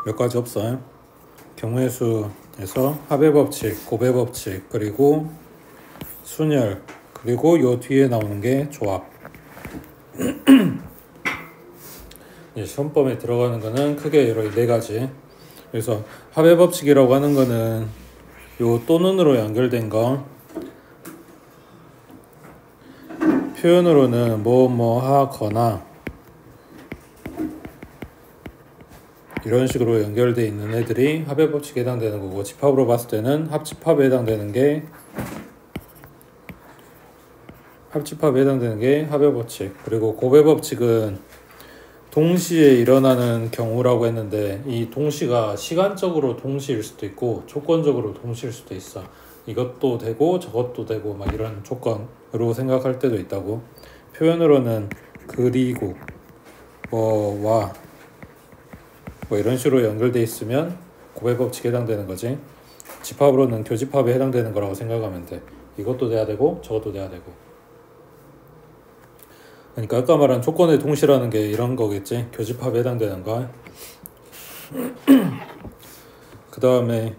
몇 가지 없어요. 경우의 수에서 합의 법칙, 곱의 법칙, 그리고 순열, 그리고 요 뒤에 나오는 게 조합. 시험범에 들어가는 거는 크게 여러 네 가지. 그래서 합의 법칙이라고 하는 거는 요 또는으로 연결된 거, 표현으로는 뭐 하거나 이런 식으로 연결되어 있는 애들이 합의 법칙에 해당되는 거고, 집합으로 봤을 때는 합집합에 해당되는 게 합의 법칙. 그리고 곱의 법칙은 동시에 일어나는 경우라고 했는데, 이 동시가 시간적으로 동시일 수도 있고 조건적으로 동시일 수도 있어. 이것도 되고 저것도 되고 막 이런 조건으로 생각할 때도 있다고. 표현으로는 그리고 뭐와 뭐 이런 식으로 연결돼 있으면 곱의 법칙에 해당되는 거지. 집합으로는 교집합에 해당되는 거라고 생각하면 돼. 이것도 돼야 되고 저것도 돼야 되고. 그러니까 아까 말한 조건의 동시라는 게 이런 거겠지. 교집합에 해당되는 거. 그 다음에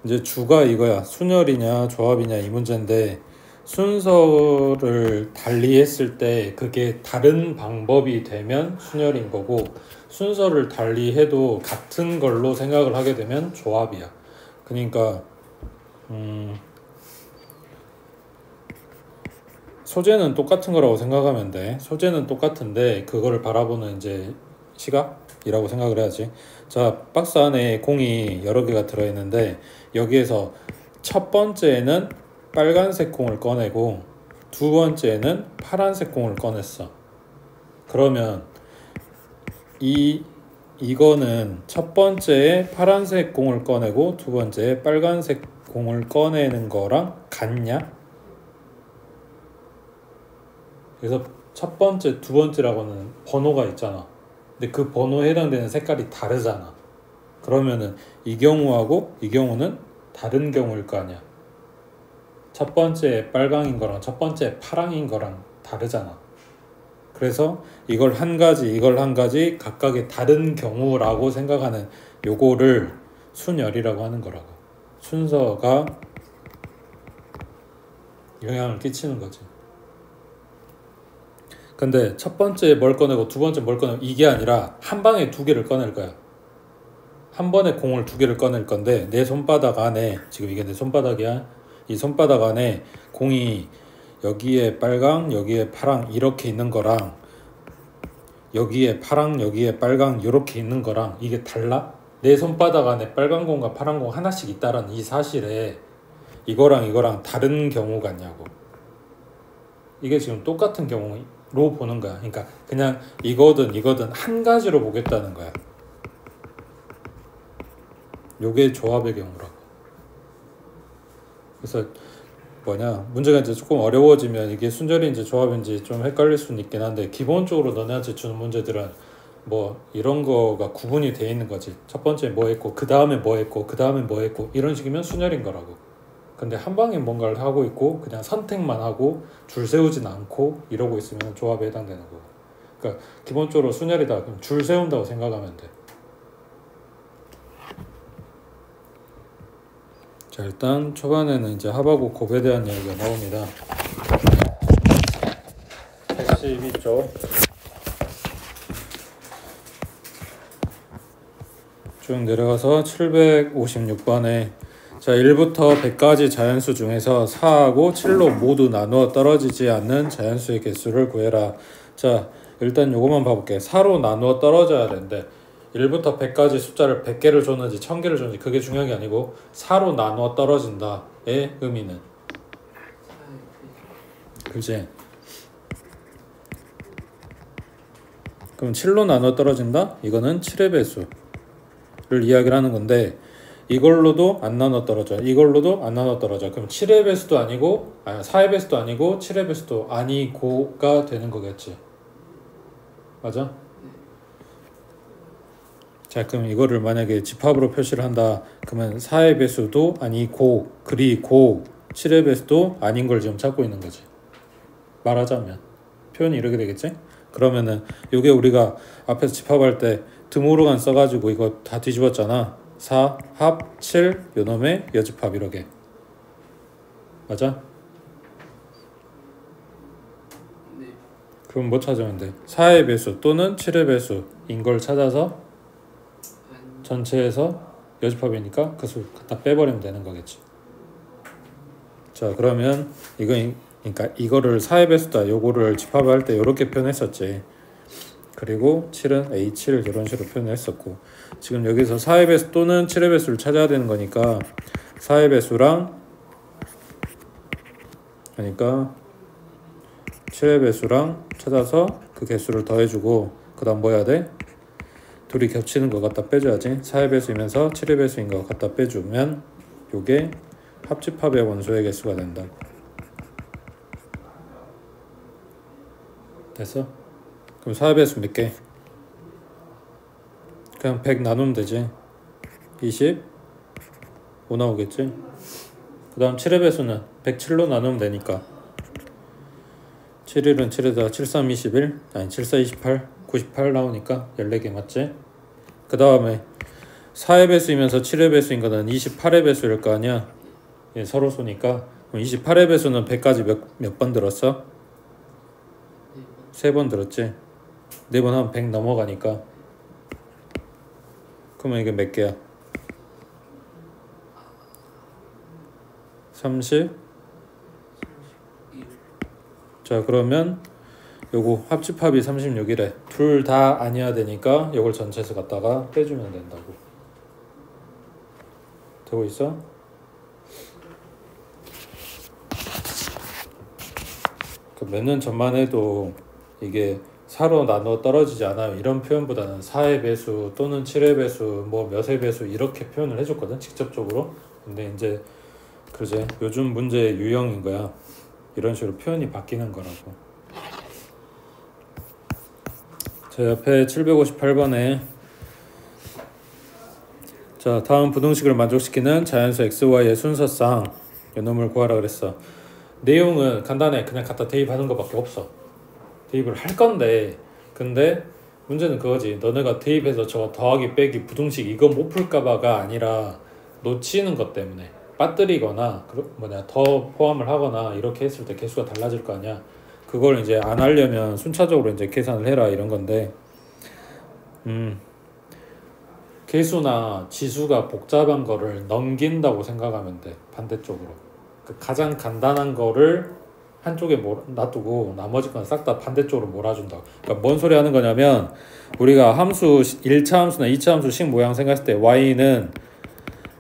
이제 주가 이거야. 순열이냐 조합이냐 이 문제인데, 순서를 달리 했을 때 그게 다른 방법이 되면 순열인 거고, 순서를 달리 해도 같은 걸로 생각을 하게 되면 조합이야. 그러니까 소재는 똑같은 거라고 생각하면 돼. 소재는 똑같은데 그거를 바라보는 이제 시각이라고 생각을 해야지. 자, 박스 안에 공이 여러 개가 들어있는데, 여기에서 첫 번째에는 빨간색 공을 꺼내고 두 번째에는 파란색 공을 꺼냈어. 그러면 이거는 첫 번째에 파란색 공을 꺼내고 두 번째에 빨간색 공을 꺼내는 거랑 같냐? 그래서 첫 번째, 두 번째라고는 번호가 있잖아. 근데 그 번호에 해당되는 색깔이 다르잖아. 그러면은 이 경우하고 이 경우는 다른 경우일 거 아니야. 첫 번째 빨강인 거랑 첫 번째 파랑인 거랑 다르잖아. 그래서 이걸 한 가지, 이걸 한 가지 각각의 다른 경우라고 생각하는 요거를 순열이라고 하는 거라고. 순서가 영향을 끼치는 거지. 근데 첫 번째 뭘 꺼내고 두 번째 뭘 꺼내고 이게 아니라 한 방에 두 개를 꺼낼 거야. 한 번에 공을 두 개를 꺼낼 건데, 내 손바닥 안에, 지금 이게 내 손바닥이야. 이 손바닥 안에 공이 여기에 빨강, 여기에 파랑 이렇게 있는 거랑 여기에 파랑, 여기에 빨강 이렇게 있는 거랑 이게 달라? 내 손바닥 안에 빨간 공과 파란 공 하나씩 있다라는 이 사실에 이거랑 이거랑 다른 경우 같냐고. 이게 지금 똑같은 경우로 보는 거야. 그러니까 그냥 이거든 한 가지로 보겠다는 거야. 요게 조합의 경우라고. 그래서 문제가 이제 조금 어려워지면 이게 순절인지 조합인지 좀 헷갈릴 수는 있긴 한데, 기본적으로 너네한테 주는 문제들은 뭐 이런 거가 구분이 돼 있는 거지. 첫 번째 뭐 했고 그 다음에 뭐 했고 그 다음에 뭐 했고 이런 식이면 순열인 거라고. 근데 한 방에 뭔가를 하고 있고 그냥 선택만 하고 줄 세우진 않고 이러고 있으면 조합에 해당되는 거고. 그러니까 기본적으로 순열이다 그럼 줄 세운다고 생각하면 돼. 자, 일단 초반에는 이제 합하고 곱에 대한 이야기가 나옵니다. 82쪽 쭉 내려가서 756번에 자, 1부터 100까지 자연수 중에서 4하고 7로 모두 나누어 떨어지지 않는 자연수의 개수를 구해라. 자, 일단 요것만 봐볼게. 4로 나누어 떨어져야 되는데 1부터 100까지 숫자를 100개를 줬는지 1000개를 줬는지 그게 중요한 게 아니고 4로 나누어 떨어진다의 의미는, 그렇지? 그럼 7로 나누어 떨어진다? 이거는 7의 배수를 이야기를 하는 건데, 이걸로도 안 나눠 떨어져, 이걸로도 안 나눠 떨어져. 그럼 7의 배수도 아니고 4의 배수도 아니고 7의 배수도 아니고가 되는 거겠지. 맞아? 자, 그럼 이거를 만약에 집합으로 표시를 한다. 그러면 4의 배수도 아니고 그리고 7의 배수도 아닌 걸 지금 찾고 있는 거지. 말하자면 표현이 이렇게 되겠지? 그러면은 요게 우리가 앞에서 집합할 때 드모르간 써가지고 이거 다 뒤집었잖아. 4, 합, 7, 요놈의 여집합 이렇게. 맞아? 네. 그럼 뭐 찾으면 돼? 4의 배수 또는 7의 배수인 걸 찾아서 전체에서 여집합이니까 그 수 갖다 빼버리면 되는 거겠지. 자, 그러면 그러니까 이거를 4의 배수다 요거를 집합할 때 이렇게 표현했었지. 그리고 7은 A7 이런 식으로 표현했었고, 지금 여기서 4의 배수 또는 7의 배수를 찾아야 되는 거니까 4의 배수랑 그러니까 7의 배수랑 찾아서 그 개수를 더해주고, 그 다음 뭐 해야 돼? 둘이 겹치는 거 갖다 빼줘야지. 4의 배수이면서 7의 배수인 거 갖다 빼주면 요게 합집합의 원소의 개수가 된다. 됐어? 그럼 4의 배수 몇 개? 그냥 100 나누면 되지. 25 나오겠지? 그 다음 7의 배수는 107로 나누면 되니까 7일은 7에다 7, 3, 21 아니 7, 4, 28 98 나오니까 14개 맞지? 그 다음에 4의 배수이면서 7의 배수인 거는 28의 배수일 거 아니야. 얘 서로 쏘니까. 그럼 28의 배수는 100까지 몇 번 들었어? 3번 들었지? 4번 하면 100 넘어가니까. 그러면 이게 몇 개야? 30? 자, 그러면 요거 합집합이 36이래. 둘 다 아니어야 되니까 요걸 전체에서 갖다가 빼주면 된다고. 되고 있어? 몇 년 전만 해도 이게 4로 나눠 떨어지지 않아요 이런 표현보다는 4의 배수 또는 7의 배수 뭐 몇의 배수 이렇게 표현을 해줬거든 직접적으로. 근데 이제 그러지 요즘 문제의 유형인 거야. 이런 식으로 표현이 바뀌는 거라고. 자, 옆에 758번에 자, 다음 부등식을 만족시키는 자연수 xy의 순서상 요놈을 구하라 그랬어. 내용은 간단해. 그냥 갖다 대입하는 것밖에 없어. 대입을 할 건데, 근데 문제는 그거지. 너네가 대입해서 저거 더하기 빼기 부등식 이거 못 풀까봐가 아니라 놓치는 것 때문에 빠뜨리거나 더 포함을 하거나 이렇게 했을 때 개수가 달라질 거 아니야. 그걸 이제 안 하려면 순차적으로 이제 계산을 해라 이런 건데, 개수나 지수가 복잡한 거를 넘긴다고 생각하면 돼. 반대쪽으로 그 가장 간단한 거를 한쪽에 놔두고 나머지 건 싹 다 반대쪽으로 몰아준다. 그러니까 뭔 소리 하는 거냐면, 우리가 함수 1차 함수나 2차 함수 식 모양 생각했을 때 y는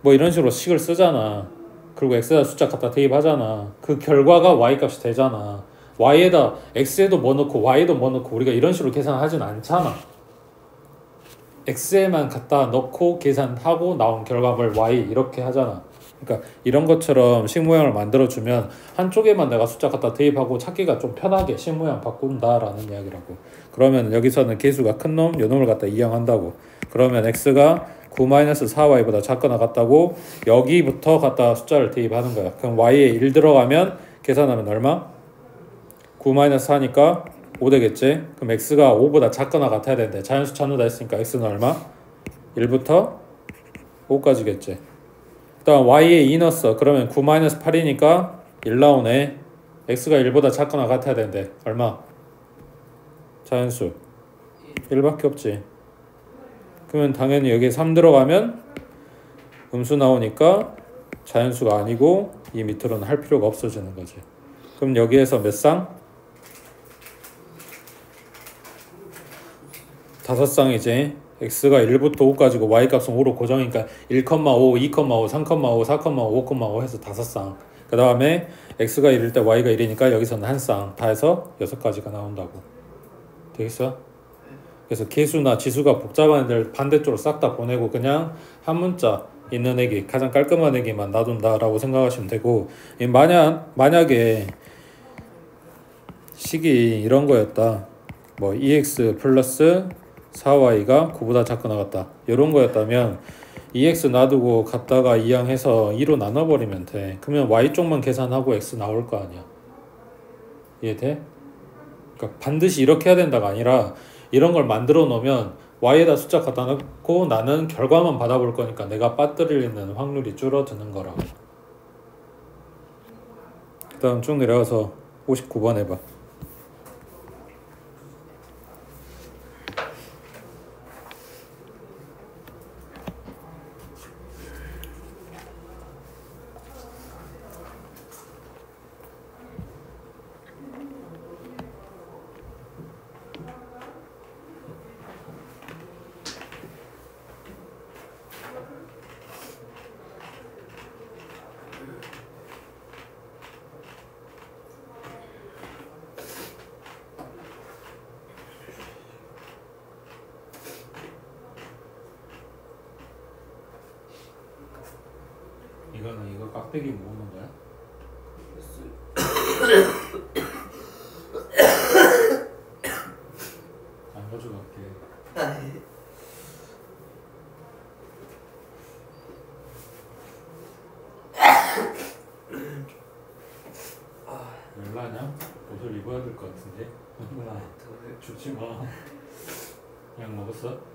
뭐 이런 식으로 식을 쓰잖아. 그리고 x에다 숫자 갖다 대입하잖아. 그 결과가 y 값이 되잖아. y에다 x에도 뭐 넣고 y에도 뭐 넣고 우리가 이런 식으로 계산하진 않잖아. x에만 갖다 넣고 계산하고 나온 결과물 y 이렇게 하잖아. 그러니까 이런 것처럼 식 모양을 만들어주면 한쪽에만 내가 숫자 갖다 대입하고 찾기가 좀 편하게 식 모양 바꾼다라는 이야기라고. 그러면 여기서는 개수가 큰 놈 요놈을 갖다 이항한다고. 그러면 x가 9-4y보다 작거나 같다고 여기부터 갖다 숫자를 대입하는 거야. 그럼 y에 1 들어가면 계산하면 얼마? 9-4니까 5 되겠지? 그럼 x가 5보다 작거나 같아야 되는데 자연수 찾는다 했으니까 x는 얼마? 1부터 5까지겠지. 그 다음 y에 2 넣었어. 그러면 9-8이니까 1 나오네. x가 1보다 작거나 같아야 되는데 얼마? 자연수 1밖에 없지. 그러면 당연히 여기에 3 들어가면 음수 나오니까 자연수가 아니고 이 밑으로는 할 필요가 없어지는 거지. 그럼 여기에서 몇 쌍? 5쌍이지. x가 1부터 5까지고 y 값은 5로 고정이니까 1,5, 2,5, 3,5, 4,5, 5,5 해서 5쌍. 그 다음에 x가 1일 때 y가 1이니까 여기서는 1쌍. 다 해서 6가지가 나온다고. 되겠어? 그래서 개수나 지수가 복잡한 애들 반대쪽으로 싹 다 보내고 그냥 한 문자 있는 애기, 가장 깔끔한 애기만 놔둔다라고 생각하시면 되고, 만약에 식이 이런 거였다. 뭐 2x 플러스 4y가 9보다 작거나 같다. 이런 거였다면 2x 놔두고 갖다가 이항해서 2로 나눠버리면 돼. 그러면 y쪽만 계산하고 x 나올 거 아니야. 이해돼? 그러니까 반드시 이렇게 해야 된다가 아니라 이런 걸 만들어 놓으면 y에다 숫자 갖다 놓고 나는 결과만 받아볼 거니까 내가 빠뜨리는 확률이 줄어드는 거라고. 그 다음 쭉 내려가서 59번 해봐. 이거는 이거 깍대기 모으는 거야? 안 가져갈게. 열나냐? 옷을 입어야 될 것 같은데? 누나 죽지 마. 약 먹었어?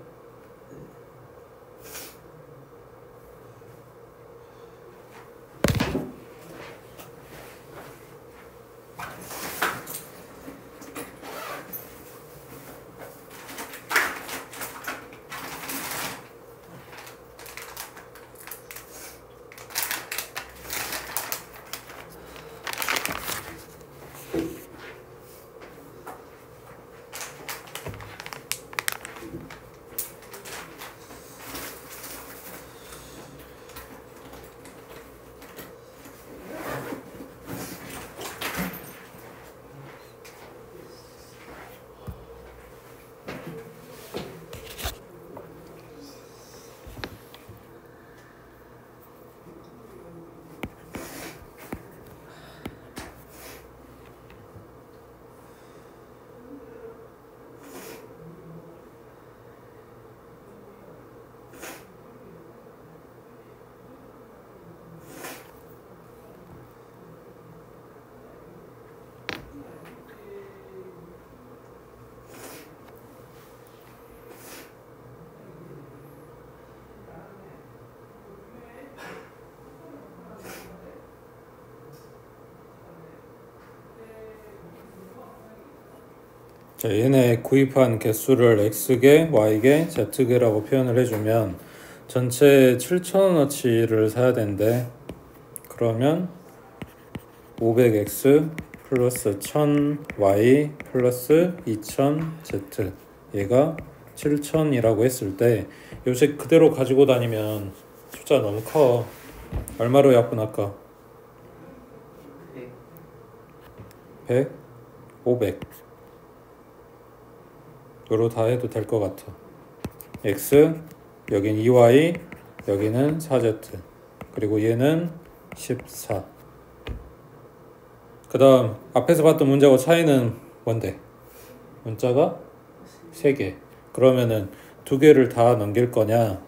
자, 얘네 구입한 개수를 x개, y개, z개라고 표현을 해주면 전체 7,000원어치를 사야 되는데, 그러면 500x 플러스 1000y 플러스 2000z, 얘가 7000이라고 했을 때 요새 그대로 가지고 다니면 숫자 너무 커. 얼마로 약분할까? 100, 500 요로 다 해도 될 것 같아. x, 여긴 2y, 여기는 4z, 그리고 얘는 14. 그 다음 앞에서 봤던 문자하고 차이는 뭔데? 문자가 3개. 그러면은 2개를 다 넘길 거냐?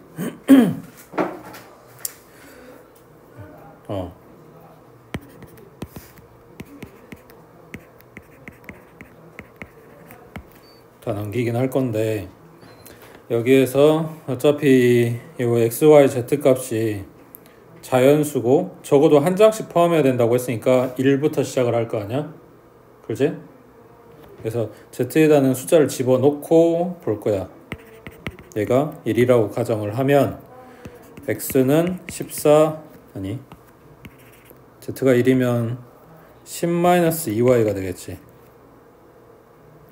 다 넘기긴 할 건데, 여기에서 어차피 이 x, y, z 값이 자연수고 적어도 한 장씩 포함해야 된다고 했으니까 1부터 시작을 할 거 아니야? 그렇지? 그래서 z에다는 숫자를 집어넣고 볼 거야. 얘가 1이라고 가정을 하면 x는 14, 아니 z가 1이면 10-2y가 되겠지.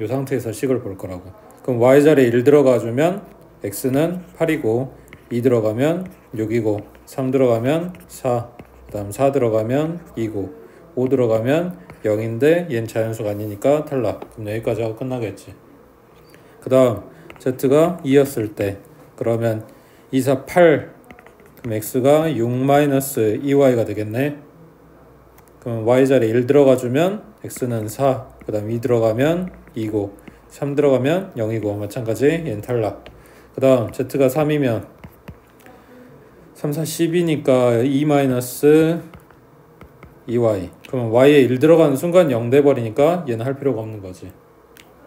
이 상태에서 식을 볼 거라고. 그럼 y자리에 1 들어가주면 x는 8이고, 2 들어가면 6이고, 3 들어가면 4, 그 다음 4 들어가면 2고, 5 들어가면 0인데 얘는 자연수가 아니니까 탈락. 그럼 여기까지 하고 끝나겠지. 그 다음 z가 2였을 때, 그러면 2, 4, 8, 그럼 x가 6-2y가 되겠네. 그럼 y자리에 1 들어가주면 x는 4, 그 다음 2 들어가면 2고, 3 들어가면 0이고, 마찬가지 얘는 탈락. 그 다음 z가 3이면 3, 4, 10이니까 2-2y. 그러면 y에 1 들어가는 순간 0 돼버리니까 얘는 할 필요가 없는 거지.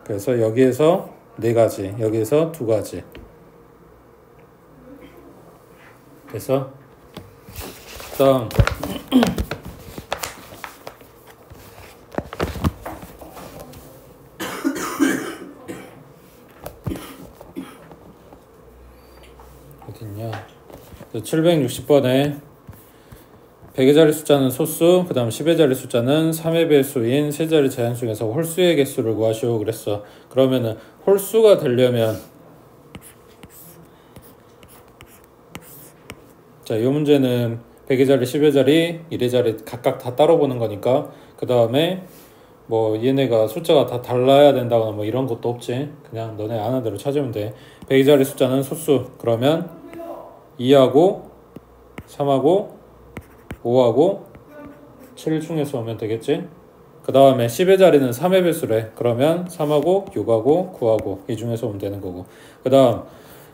그래서 여기에서 4가지, 여기에서 2가지. 됐어? 다음 어딨냐? 760번에 100의 자리 숫자는 소수, 그 다음 10의 자리 숫자는 3의 배수인 세 자리 자연수에서 홀수의 개수를 구하시오 그랬어. 그러면은 홀수가 되려면 자, 이 문제는 100의 자리, 10의 자리, 1의 자리 각각 다 따로 보는 거니까 그 다음에 뭐 얘네가 숫자가 다 달라야 된다거나 뭐 이런 것도 없지. 그냥 너네 아는 대로 찾으면 돼. 100의 자리 숫자는 소수. 그러면 2하고 3하고 5하고 7 중에서 오면 되겠지. 그 다음에 10의 자리는 3의 배수래. 그러면 3하고 6하고 9하고 이 중에서 오면 되는 거고. 그 다음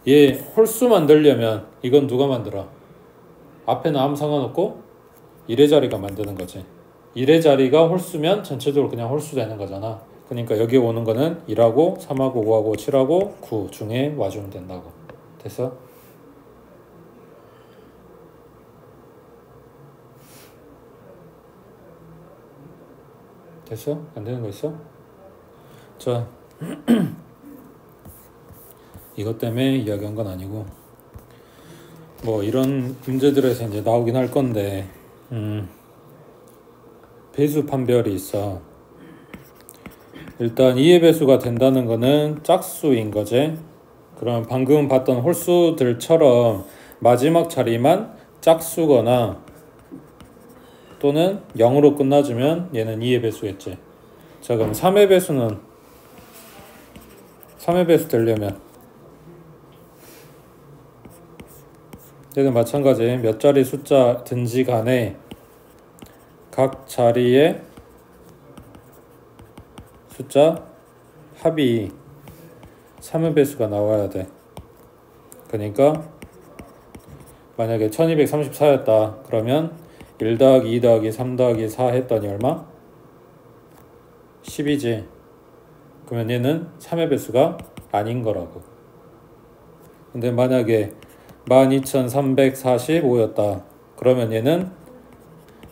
얘 홀수 만들려면 이건 누가 만들어? 앞에는 아무 상관없고 1의 자리가 만드는 거지. 1의 자리가 홀수면 전체적으로 그냥 홀수 되는 거잖아. 그러니까 여기 오는 거는 1하고 3하고 5하고 7하고 9 중에 와주면 된다고. 됐어? 됐어? 안 되는 거 있어? 자, 이것 때문에 이야기한 건 아니고 뭐 이런 문제들에서 이제 나오긴 할 건데 배수 판별이 있어. 일단 2의 배수가 된다는 거는 짝수인 거지. 그럼 방금 봤던 홀수들처럼 마지막 자리만 짝수거나 또는 0으로 끝나주면 얘는 2의 배수겠지. 자, 그럼 3의 배수는 3의 배수 되려면 얘는 마찬가지 몇 자리 숫자든지 간에 각 자리의 숫자 합이 3의 배수가 나와야 돼. 그러니까 만약에 1234였다 그러면 1 더하기 2 더하기 3 더하기 4 했더니 얼마? 10이지. 그러면 얘는 3의 배수가 아닌 거라고. 근데 만약에 12345였다 그러면 얘는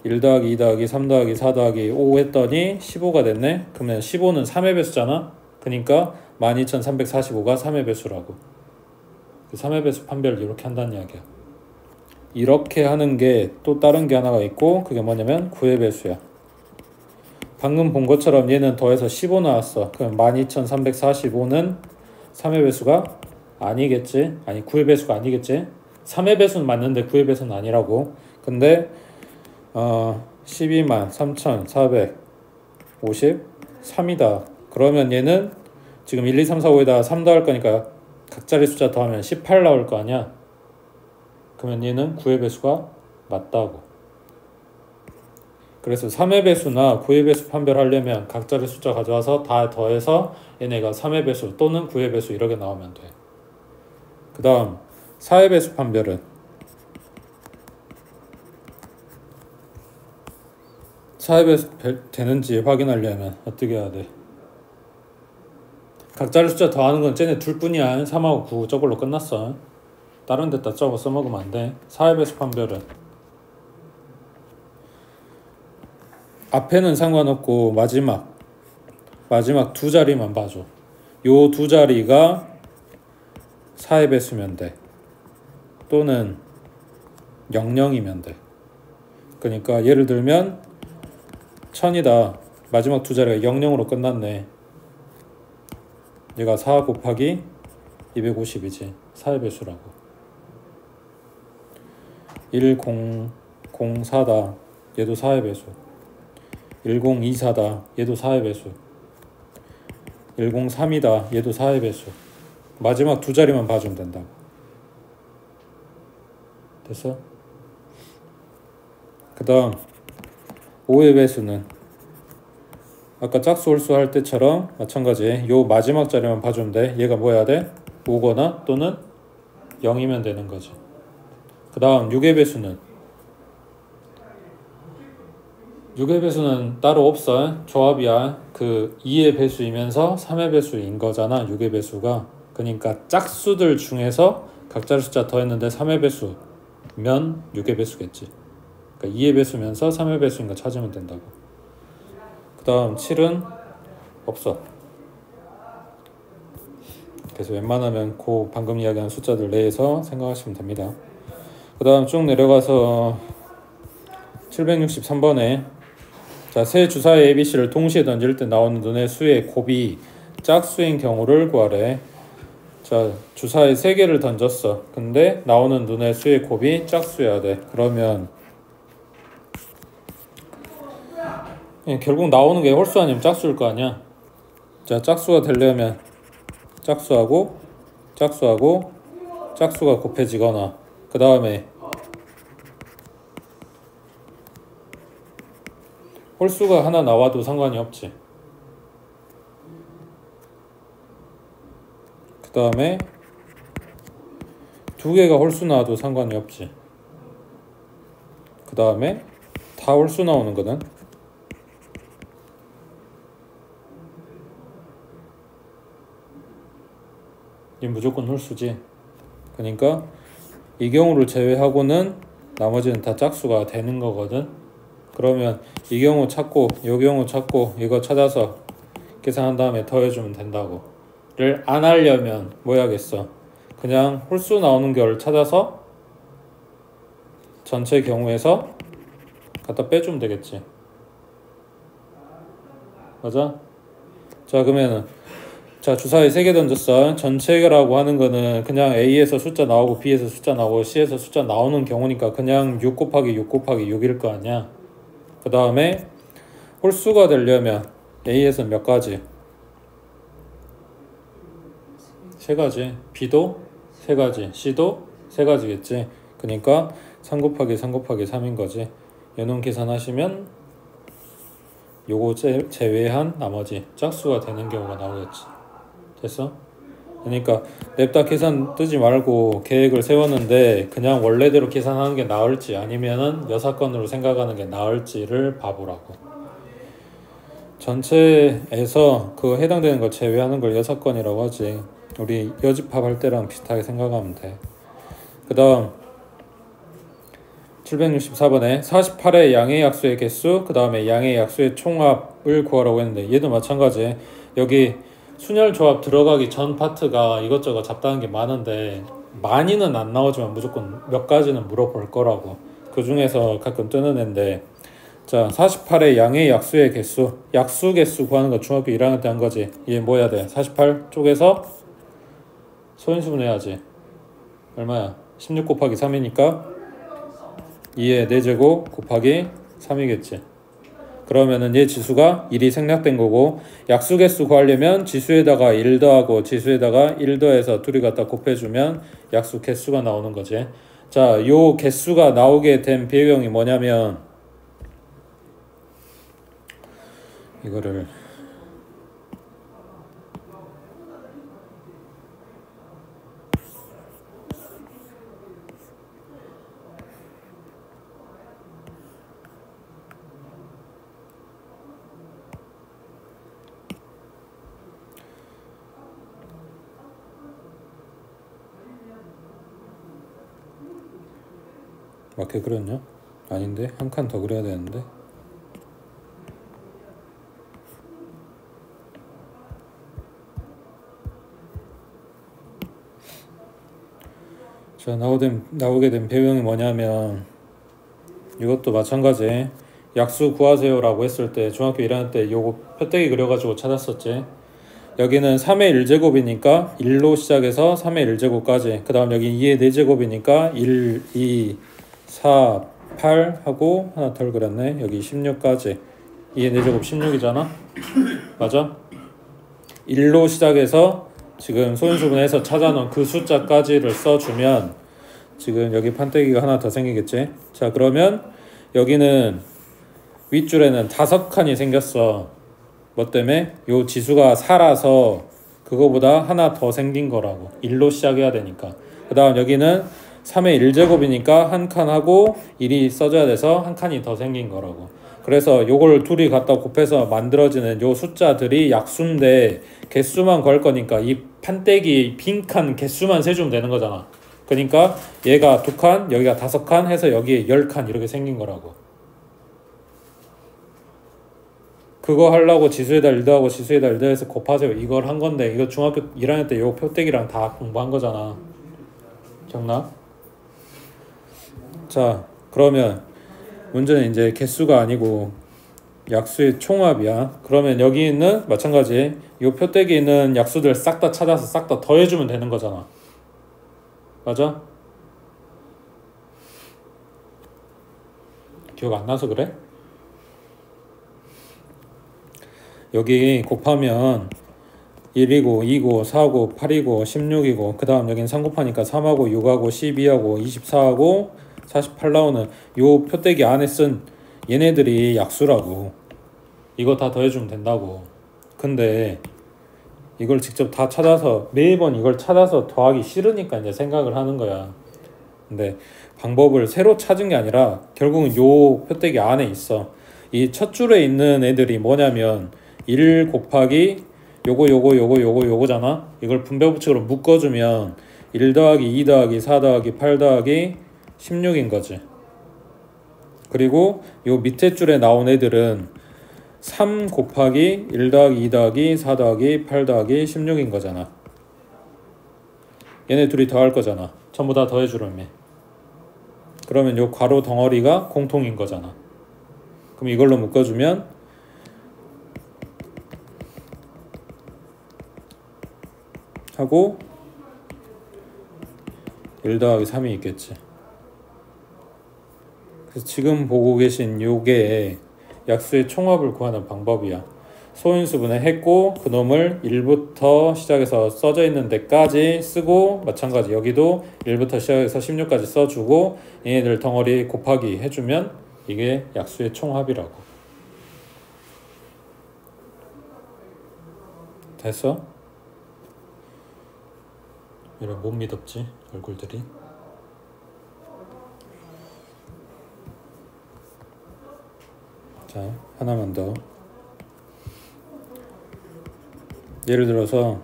1 더하기 2 더하기 3 더하기 4 더하기 5 했더니 15가 됐네. 그러면 15는 3의 배수잖아. 그러니까 12345가 3의 배수라고. 3의 배수 판별을 이렇게 한다는 이야기야. 이렇게 하는 게 또 다른 게 하나가 있고 그게 뭐냐면 9의 배수야. 방금 본 것처럼 얘는 더해서 15 나왔어. 그럼 12345는 3의 배수가 아니겠지. 아니 9의 배수가 아니겠지. 3의 배수는 맞는데 9의 배수는 아니라고. 근데 123,453이다. 그러면 얘는 지금 1, 2, 3, 4, 5에다 3 더할 거니까 각자리 숫자 더하면 18 나올 거 아니야. 그러면 얘는 9의 배수가 맞다고. 그래서 3의 배수나 9의 배수 판별하려면 각자리 숫자 가져와서 다 더해서 얘네가 3의 배수 또는 9의 배수 이렇게 나오면 돼. 그 다음 4의 배수 판별은 4의 배수 되는지 확인하려면 어떻게 해야 돼? 각자리 숫자 더하는 건 쟤네 둘뿐이야. 3하고 9 저걸로 끝났어. 다른 데다 적어 써먹으면 안 돼. 4의 배수 판별은 앞에는 상관없고 마지막 두 자리만 봐줘. 요 두 자리가 4의 배수면 돼. 또는 00이면 돼. 그러니까 예를 들면 1000이다. 마지막 두 자리가 00으로 끝났네. 얘가 4 곱하기 250이지. 4의 배수라고. 1004다. 얘도 4의 배수. 1024다. 얘도 4의 배수. 103이다. 얘도 4의 배수. 마지막 두 자리만 봐주면 된다고. 됐어? 그 다음 5의 배수는 아까 짝수 홀수 할 때처럼 마찬가지 요 마지막 자리만 봐주면 돼. 얘가 뭐 해야 돼? 5거나 또는 0이면 되는 거지. 그 다음 6의 배수는 6의 배수는 따로 없어. 조합이야. 그 2의 배수이면서 3의 배수인 거잖아. 6의 배수가. 그러니까 짝수들 중에서 각자리 숫자 더했는데 3의 배수 면 6의 배수겠지. 그러니까 2의 배수면서 3의 배수인 거 찾으면 된다고. 그 다음 7은 없어. 그래서 웬만하면 그 방금 이야기한 숫자들 내에서 생각하시면 됩니다. 그 다음 쭉 내려가서 763번에 자, 세 주사의 ABC를 동시에 던질 때 나오는 눈의 수의 곱이 짝수인 경우를 구하래. 자, 주사에 3개를 던졌어. 근데 나오는 눈의 수의 곱이 짝수여야 돼. 그러면 결국 나오는 게 홀수 아니면 짝수일 거 아니야. 자, 짝수가 되려면 짝수하고 짝수가 곱해지거나 그 다음에 홀수가 하나 나와도 상관이 없지. 그 다음에 2개가 홀수 나와도 상관이 없지. 그 다음에 다 홀수 나오는 거는 이 무조건 홀수지. 그러니까 이 경우를 제외하고는 나머지는 다 짝수가 되는 거거든. 그러면 이 경우 찾고 이 경우 찾고 이거 찾아서 계산한 다음에 더해주면 된다고. 를 안 하려면 뭐 해야겠어? 그냥 홀수 나오는 걸 찾아서 전체 경우에서 갖다 빼주면 되겠지. 맞아? 자, 그러면은 자, 주사위 3개 던졌어. 전체라고 하는 거는 그냥 A에서 숫자 나오고 B에서 숫자 나오고 C에서 숫자 나오는 경우니까 그냥 6 곱하기 6 곱하기 6일 거 아니야. 그 다음에 홀수가 되려면 A에서 몇 가지? 3가지. B도 3가지. C도 3가지겠지. 그러니까 3 곱하기 3 곱하기 3인 거지. 요놈 계산하시면 요거 제외한 나머지 짝수가 되는 경우가 나오겠지. 됐어? 그러니까 냅다 계산 뜨지 말고 계획을 세웠는데 그냥 원래대로 계산하는 게 나을지 아니면은 여사건으로 생각하는 게 나을지를 봐보라고. 전체에서 그 해당되는 거 제외하는 걸 여사건이라고 하지. 우리 여집합 할 때랑 비슷하게 생각하면 돼. 그 다음 764번에 48의 양의 약수의 개수 그 다음에 양의 약수의 총합을 구하라고 했는데 얘도 마찬가지. 여기 순열 조합 들어가기 전 파트가 이것저것 잡다한 게 많은데 많이는 안 나오지만 무조건 몇 가지는 물어볼 거라고. 그 중에서 가끔 뜨는 애인데 자, 48의 양의 약수의 개수 약수 개수 구하는 거 중학교 1학년 때 한 거지. 얘 뭐 해야 돼? 48 쪽에서 소인수분 해야지. 얼마야? 16 곱하기 3이니까 2의 4제곱 곱하기 3이겠지. 그러면은 얘 지수가 1이 생략된 거고 약수 개수 구하려면 지수에다가 1 더하고 지수에다가 1 더해서 둘이 갖다 곱해주면 약수 개수가 나오는 거지. 자, 요 개수가 나오게 된 배경이 뭐냐면 이거를 맞게 그렸냐? 아닌데? 한 칸 더 그려야 되는데. 자, 나오게 된 배경이 뭐냐면 이것도 마찬가지. 약수 구하세요 라고 했을 때 중학교 1학년 때 요거 표대기 그려가지고 찾았었지. 여기는 3의 1제곱이니까 1로 시작해서 3의 1제곱까지 그 다음 여기 2의 4제곱이니까 1, 2, 4, 8 하고 하나 덜 그렸네. 여기 16까지 2의 4제곱 16이잖아. 맞아? 1로 시작해서 지금 소인수분해서 찾아놓은 그 숫자까지를 써주면 지금 여기 판때기가 하나 더 생기겠지. 자, 그러면 여기는 윗줄에는 5칸이 생겼어. 뭐 때문에? 요 지수가 4라서 그거보다 하나 더 생긴 거라고. 1로 시작해야 되니까. 그 다음 여기는 3의 1제곱이니까 한 칸하고 1이 써져야 돼서 한 칸이 더 생긴 거라고. 그래서 요걸 둘이 갖다 곱해서 만들어지는 요 숫자들이 약수인데 개수만 구할 거니까 이 판때기 빈칸 개수만 세주면 되는 거잖아. 그러니까 얘가 2칸, 여기가 5칸 해서 여기에 10칸 이렇게 생긴 거라고. 그거 하려고 지수에다 1 더하고 지수에다 1 더해서 곱하세요. 이걸 한 건데 이거 중학교 1학년 때 요 표떼기랑 다 공부한 거잖아. 기억나? 자, 그러면 문제는 이제 개수가 아니고 약수의 총합이야. 그러면 여기 있는 마찬가지 요 표떼기에 있는 약수들 싹 다 찾아서 싹 다 더해주면 되는 거잖아. 맞아? 기억 안 나서 그래? 여기 곱하면 1이고 2고 4고 8이고 16이고 그 다음 여긴 3 곱하니까 3하고 6하고 12하고 24하고 48 나오는 요 표떼기 안에 쓴 얘네들이 약수라고. 이거 다 더해주면 된다고. 근데 이걸 직접 다 찾아서 매번 이걸 찾아서 더하기 싫으니까 이제 생각을 하는 거야. 근데 방법을 새로 찾은 게 아니라 결국은 요 표떼기 안에 있어. 이 첫 줄에 있는 애들이 뭐냐면 1 곱하기 요거잖아. 이걸 분배 법칙으로 묶어주면 1 더하기 2 더하기 4 더하기 8 더하기 16인 거지. 그리고 요 밑에 줄에 나온 애들은 3 곱하기 1 더하기 2 더하기 4 더하기 8 더하기 16인 거잖아. 얘네 둘이 더할 거잖아. 전부 다 더해주려며. 그러면 요 괄호 덩어리가 공통인 거잖아. 그럼 이걸로 묶어주면 하고 1 더하기 3이 있겠지. 그래서 지금 보고 계신 요게 약수의 총합을 구하는 방법이야. 소인수분해 했고 그놈을 1부터 시작해서 써져 있는 데까지 쓰고 마찬가지 여기도 1부터 시작해서 16까지 써주고 얘네들 덩어리 곱하기 해주면 이게 약수의 총합이라고. 됐어? 이런 못 믿었지 얼굴들이. 자, 하나만 더. 예를 들어서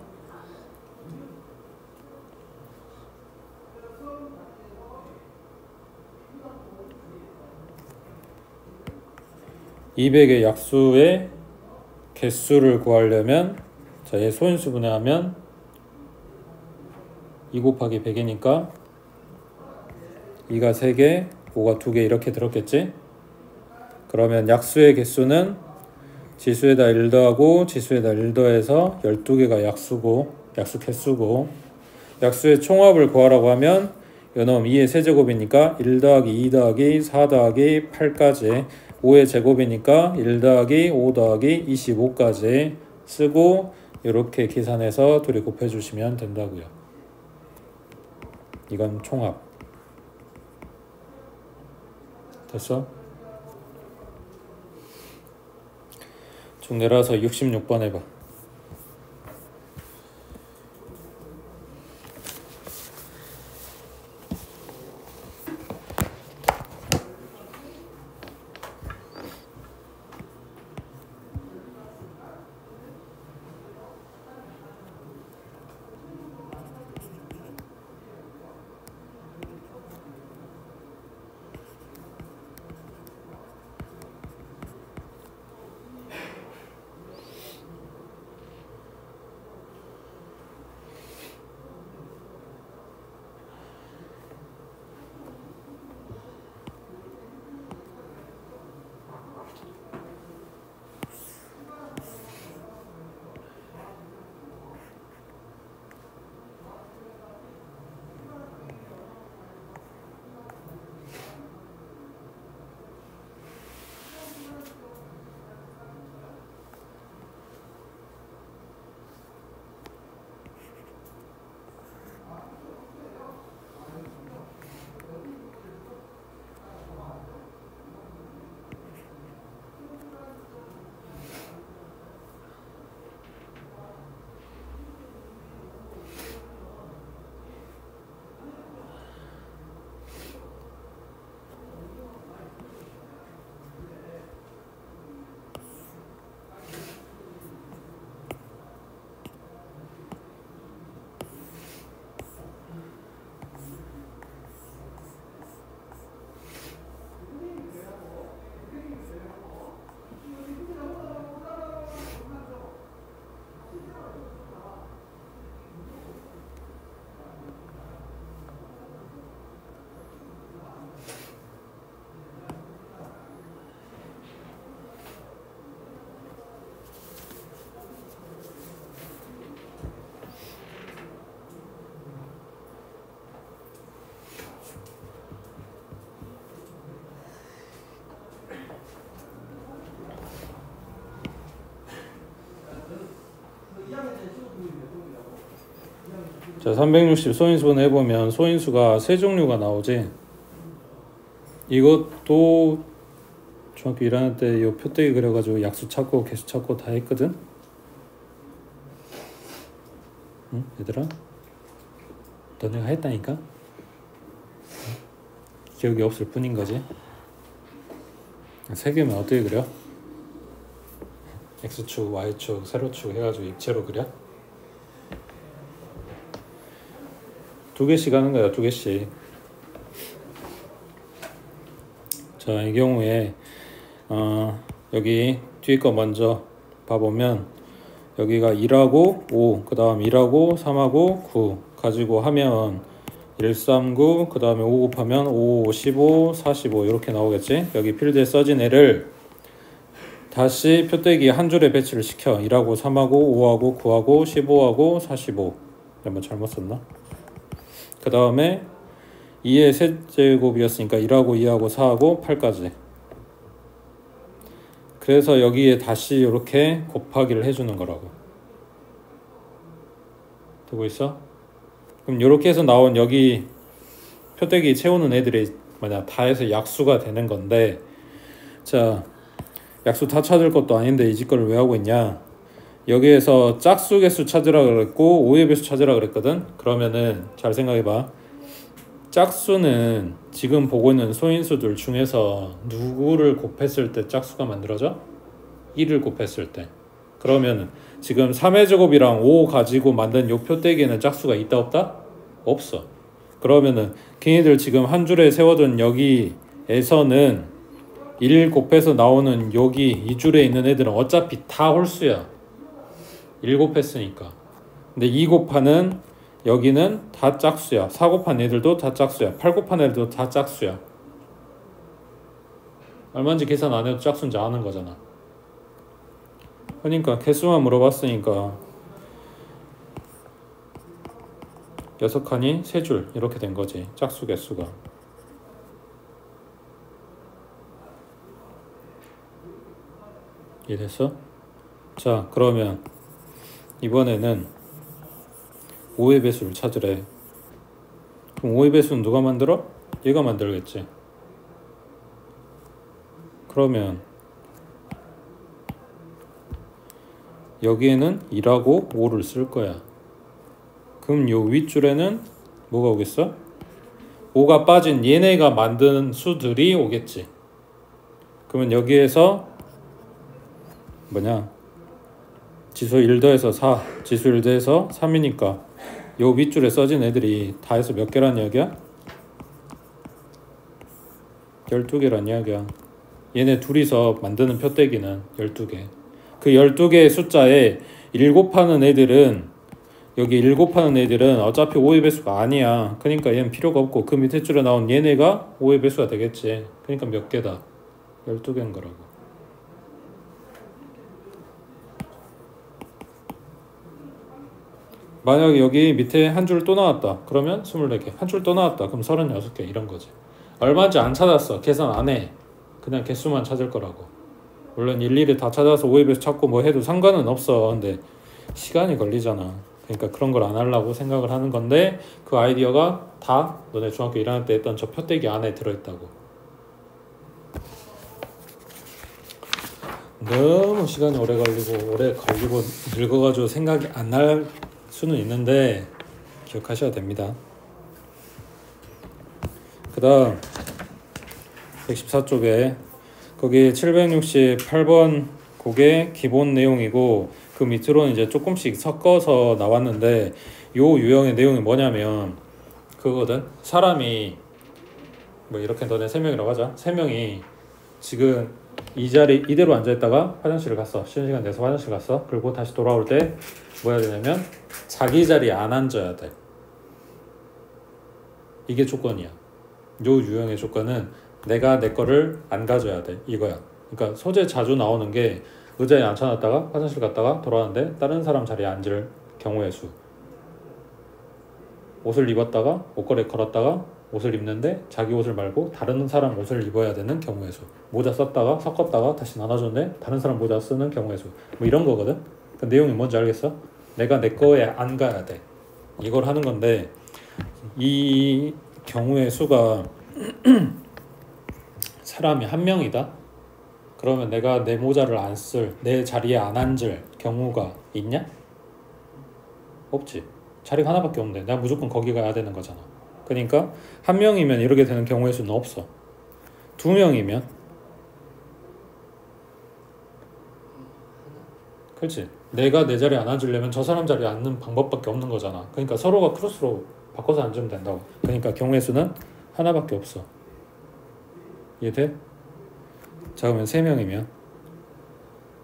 200의 약수의 개수를 구하려면 자, 얘 소인수분해하면 2 곱하기 100이니까 2가 3개, 5가 2개 이렇게 들었겠지? 그러면 약수의 개수는 지수에다 1 더하고 지수에다 1 더해서 12개가 약수고 약수 개수고 약수의 총합을 구하라고 하면 요놈 2의 세제곱이니까 1 더하기 2 더하기 4 더하기 8까지 5의 제곱이니까 1 더하기 5 더하기 25까지 쓰고 이렇게 계산해서 둘이 곱해주시면 된다고요. 이건 총합. 됐어? 쭉 내려와서 66번 해봐. 자, 360 소인수분 해보면 소인수가 세 종류가 나오지. 이것도 중학교 1학년 때 이 표대기 그려가지고 약수 찾고 개수 찾고 다 했거든. 응? 얘들아? 너네가 했다니까? 기억이 없을 뿐인 거지. 세 개면 어떻게 그려? X축, Y축, 세로축 해가지고 입체로 그려? 두 개씩 하는 거야, 두 개씩. 자, 이 경우에 여기 뒤에 거 먼저 봐보면 여기가 1하고 5, 그 다음 1하고 3하고 9 가지고 하면 139, 그 다음에 5 곱하면 5, 15, 45 이렇게 나오겠지. 여기 필드에 써진 애를 다시 표대기에 한 줄에 배치를 시켜. 1하고 3하고 5하고 9하고 15하고 45. 한번 잘못 썼나? 그 다음에 2의 세제곱이었으니까 1하고 2하고 4하고 8까지. 그래서 여기에 다시 이렇게 곱하기를 해주는 거라고. 되고 있어? 그럼 이렇게 해서 나온 여기 표대기 채우는 애들이 뭐냐 다 해서 약수가 되는 건데, 자, 약수 다 찾을 것도 아닌데 이 짓거리를 왜 하고 있냐. 여기에서 짝수 개수 찾으라 그랬고 5의 배수 찾으라 그랬거든. 그러면은 잘 생각해봐. 짝수는 지금 보고 있는 소인수들 중에서 누구를 곱했을 때 짝수가 만들어져? 1을 곱했을 때. 그러면 지금 3의 제곱이랑 5 가지고 만든 요 표대기에는 짝수가 있다 없다? 없어. 그러면은 걔네들 지금 한 줄에 세워둔 여기에서는 1 곱해서 나오는 여기 이 줄에 있는 애들은 어차피 다 홀수야. 1 곱했으니까. 근데 2 곱하는 여기는 다 짝수야. 4 곱한 애들도 다 짝수야. 8 곱한 애들도 다 짝수야. 얼마인지 계산 안 해도 짝수인지 아는 거잖아. 그러니까 개수만 물어봤으니까 6칸이 3줄 이렇게 된 거지. 짝수 개수가. 이해됐어? 자, 그러면 이번에는 5의 배수를 찾으래. 그럼 5의 배수는 누가 만들어? 얘가 만들겠지. 그러면 여기에는 1하고 5를 쓸 거야. 그럼 요 윗줄에는 뭐가 오겠어? 5가 빠진 얘네가 만든 수들이 오겠지. 그러면 여기에서 뭐냐, 지수 1 더해서 4, 지수 1 더해서 3이니까 요 윗줄에 써진 애들이 다 해서 몇 개란 이야기야? 12개란 이야기야. 얘네 둘이서 만드는 표대기는 12개. 그 12개의 숫자에 1 곱하는 애들은, 여기 1 곱하는 애들은 어차피 5의 배수가 아니야. 그러니까 얘는 필요가 없고 그 밑에 줄에 나온 얘네가 5의 배수가 되겠지. 그러니까 몇 개다? 12개인 거라고. 만약에 여기 밑에 한 줄 또 나왔다. 그러면 24개. 한 줄 또 나왔다. 그럼 36개. 이런 거지. 얼마인지 안 찾았어. 계산 안 해. 그냥 개수만 찾을 거라고. 물론 일일이 다 찾아서 5의 배수 찾고 뭐 해도 상관은 없어. 근데 시간이 걸리잖아. 그러니까 그런 걸 안 하려고 생각을 하는 건데, 그 아이디어가 다 너네 중학교 1학년 때 했던 저 표대기 안에 들어있다고. 너무 시간이 오래 걸리고 늙어가지고 생각이 안 날 수는 있는데 기억하셔야 됩니다. 그 다음 114쪽에 거기 768번 그게 기본 내용이고, 그 밑으로는 이제 조금씩 섞어서 나왔는데, 요 유형의 내용이 뭐냐면 그거거든. 사람이 뭐 이렇게 너네 3명이라고 하자. 3명이 지금 이 자리 이대로 앉아있다가 화장실을 갔어. 쉬는 시간 내서 화장실 갔어. 그리고 다시 돌아올 때 뭐 해야 되냐면 자기 자리에 안 앉아야 돼. 이게 조건이야. 요 유형의 조건은 내가 내 거를 안 가져야 돼, 이거야. 그러니까 소재 자주 나오는 게 의자에 앉혀놨다가 화장실 갔다가 돌아왔는데 다른 사람 자리에 앉을 경우의 수. 옷을 입었다가 옷걸이에 걸었다가 옷을 입는데 자기 옷을 말고 다른 사람 옷을 입어야 되는 경우의 수. 모자 썼다가 섞었다가 다시 나눠줬는데 다른 사람 모자 쓰는 경우의 수. 뭐 이런 거거든. 그 내용이 뭔지 알겠어? 내가 내 거에 안 가야 돼. 이걸 하는 건데 이 경우의 수가 사람이 한 명이다? 그러면 내가 내 모자를 안 쓸, 내 자리에 안 앉을 경우가 있냐? 없지. 자리가 하나밖에 없는데 내가 무조건 거기 가야 되는 거잖아. 그러니까 한 명이면 이렇게 되는 경우의 수는 없어. 두 명이면 그렇지. 내가 내 자리에 안 앉으려면 저 사람 자리에 앉는 방법밖에 없는 거잖아. 그러니까 서로가 크로스로 바꿔서 앉으면 된다고. 그러니까 경우의 수는 하나밖에 없어. 이해돼? 자, 그러면 세 명이면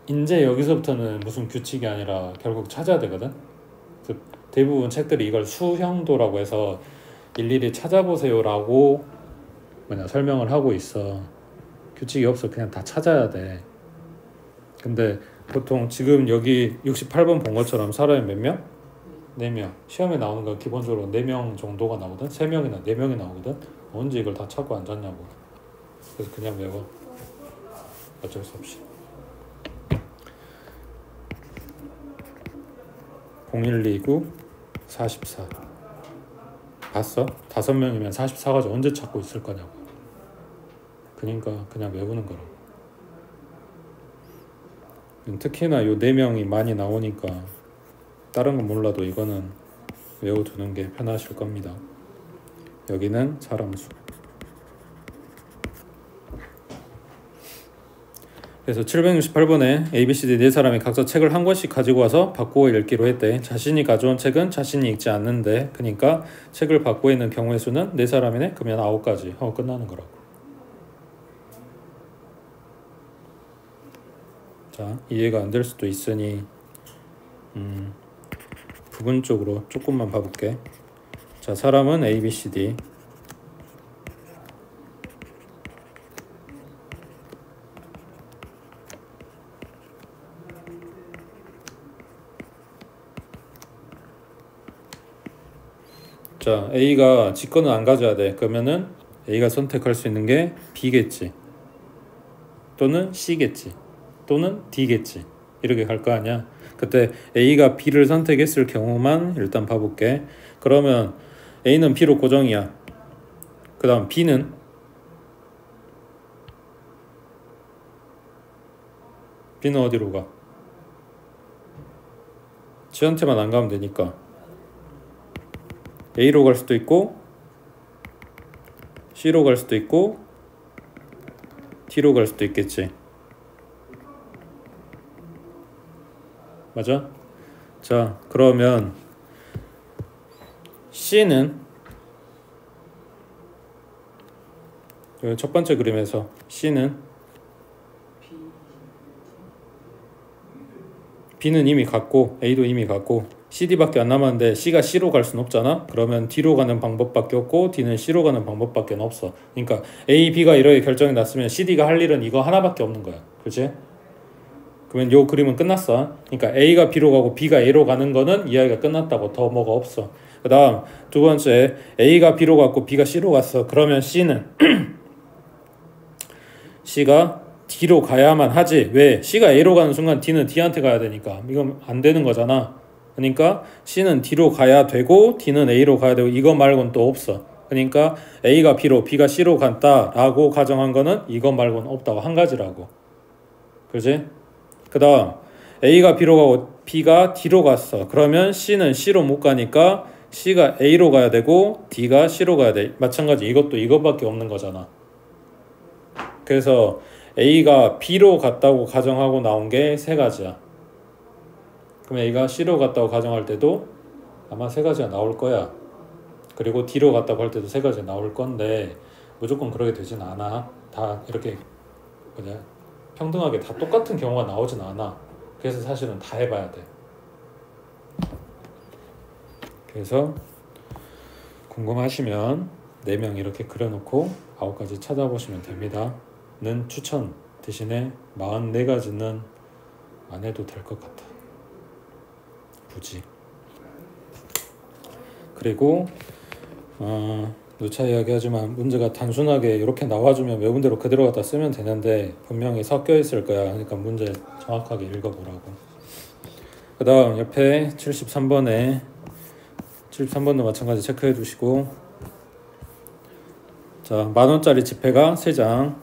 이제 여기서부터는 무슨 규칙이 아니라 결국 찾아야 되거든. 그 대부분 책들이 이걸 수형도라고 해서 일일이 찾아보세요라고 설명을 하고 있어. 규칙이 없어. 그냥 다 찾아야 돼. 근데 보통 지금 여기 68번 본 것처럼 사람이 몇 명? 4명. 시험에 나오는 건 기본적으로 4명 정도가 나오거든. 3명이나 4명이 나오거든. 언제 이걸 다 찾고 앉았냐고. 그래서 그냥 외워. 어쩔 수 없이. 0129 44 봤어? 5명이면 44 가지고 언제 찾고 있을 거냐고. 그러니까 그냥 외우는 거라고. 특히나 요 4명이 많이 나오니까 다른 건 몰라도 이거는 외워두는 게 편하실 겁니다. 여기는 사람 수. 그래서 768번에 ABCD 4사람이 각자 책을 한 권씩 가지고 와서 바꾸어 읽기로 했대. 자신이 가져온 책은 자신이 읽지 않는데, 그러니까 책을 바꾸어 있는 경우의 수는 4사람이네? 그러면 9가지 하고 끝나는 거라고. 자, 이해가 안 될 수도 있으니 부분적으로 조금만 봐볼게. 자, 사람은 ABCD. 자, A가 지 거는 안 가져야 돼. 그러면은 A가 선택할 수 있는 게 B겠지, 또는 C겠지, 또는 D겠지. 이렇게 갈 거 아니야. 그때 A가 B를 선택했을 경우만 일단 봐볼게. 그러면 A는 B로 고정이야. 그 다음 B는 어디로 가? 지한테만 안 가면 되니까 A로 갈 수도 있고 C로 갈 수도 있고 D로 갈 수도 있겠지. 맞아? 자, 그러면 C는 첫 번째 그림에서 C는 B는 이미 갔고 A도 이미 갔고 CD밖에 안 남았는데 C가 C로 갈 수는 없잖아. 그러면 D로 가는 방법밖에 없고 D는 C로 가는 방법밖에 없어. 그러니까 A, B가 이렇게 결정이 났으면 CD가 할 일은 이거 하나밖에 없는 거야. 그렇지? 그러면 요 그림은 끝났어. 그러니까 A가 B로 가고 B가 A로 가는 거는 이야기가 끝났다고. 더 뭐가 없어. 그 다음 두 번째, A가 B로 갔고 B가 C로 갔어. 그러면 C는 C가 D로 가야만 하지. 왜? C가 A로 가는 순간 D는 D한테 가야 되니까. 이건 안 되는 거잖아. 그러니까 C는 D로 가야 되고 D는 A로 가야 되고, 이거 말고는 또 없어. 그러니까 A가 B로 B가 C로 간다라고 가정한 거는 이거 말고는 없다고. 한 가지라고. 그렇지? 그 다음 A가 B로 가고 B가 D로 갔어. 그러면 C는 C로 못 가니까 C가 A로 가야 되고 D가 C로 가야 돼. 마찬가지. 이것도 이것밖에 없는 거잖아. 그래서 A가 B로 갔다고 가정하고 나온 게 3가지야. 그럼 A가 C로 갔다고 가정할 때도 아마 3가지가 나올 거야. 그리고 D로 갔다고 할 때도 3가지가 나올 건데 무조건 그러게 되진 않아. 다 이렇게 평등하게 다 똑같은 경우가 나오진 않아. 그래서 사실은 다 해봐야 돼. 그래서 궁금하시면 4명 이렇게 그려놓고 9가지 찾아보시면 됩니다. 는 추천 대신에 44가지는 안 해도 될 것 같아. 굳이. 그리고 누차 이야기하지만 문제가 단순하게 이렇게 나와주면 외운 대로 그대로 갖다 쓰면 되는데 분명히 섞여 있을 거야. 그러니까 문제 정확하게 읽어보라고. 그 다음 옆에 73번에 73번도 마찬가지 체크해 두시고, 자, 만원짜리 지폐가 3장,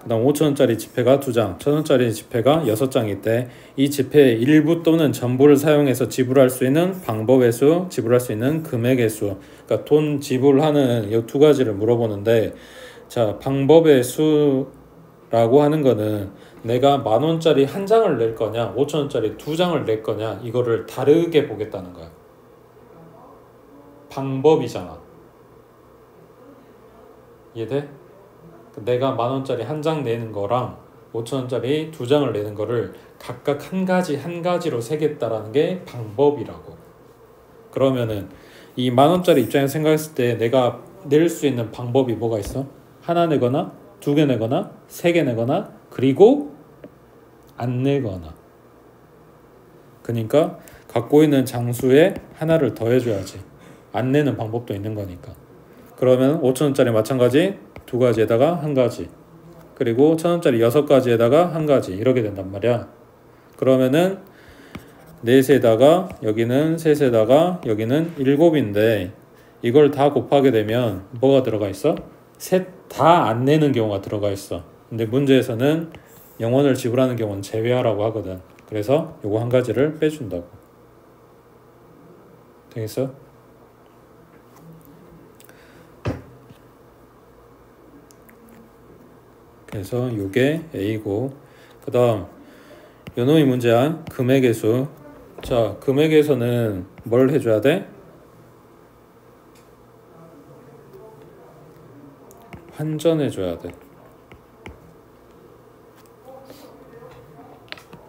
그 다음 5천원짜리 지폐가 2장, 1,000원짜리 지폐가 6장일 때 이 지폐의 일부 또는 전부를 사용해서 지불할 수 있는 방법의 수, 지불할 수 있는 금액의 수, 그러니까 돈 지불하는 이 두 가지를 물어보는데, 자, 방법의 수라고 하는 거는 내가 만원짜리 한 장을 낼 거냐 5천원짜리 2장을 낼 거냐 이거를 다르게 보겠다는 거야. 방법이잖아. 이해돼? 내가 만원짜리 한 장 내는 거랑 5천원짜리 2장을 내는 거를 각각 한 가지로 세겠다라는 게 방법이라고. 그러면은 이 만원짜리 입장에서 생각했을 때 내가 낼 수 있는 방법이 뭐가 있어? 하나 내거나 2개 내거나 3개 내거나 그리고 안 내거나. 그러니까 갖고 있는 장수에 하나를 더해줘야지. 안 내는 방법도 있는 거니까. 그러면 5천원짜리 마찬가지 2가지에다가 1가지, 그리고 1,000원짜리 6가지에다가 1가지 이렇게 된단 말이야. 그러면은 넷에다가 여기는 셋에다가 여기는 7인데 이걸 다 곱하게 되면 뭐가 들어가 있어? 셋 다 안 내는 경우가 들어가 있어. 근데 문제에서는 영원을 지불하는 경우는 제외하라고 하거든. 그래서 요거 1가지를 빼준다고. 되겠어? 그래서 요게 A고, 그 다음 요놈이 문제야. 금액의 수. 자, 금액에서는 뭘 해줘야 돼? 환전해줘야 돼.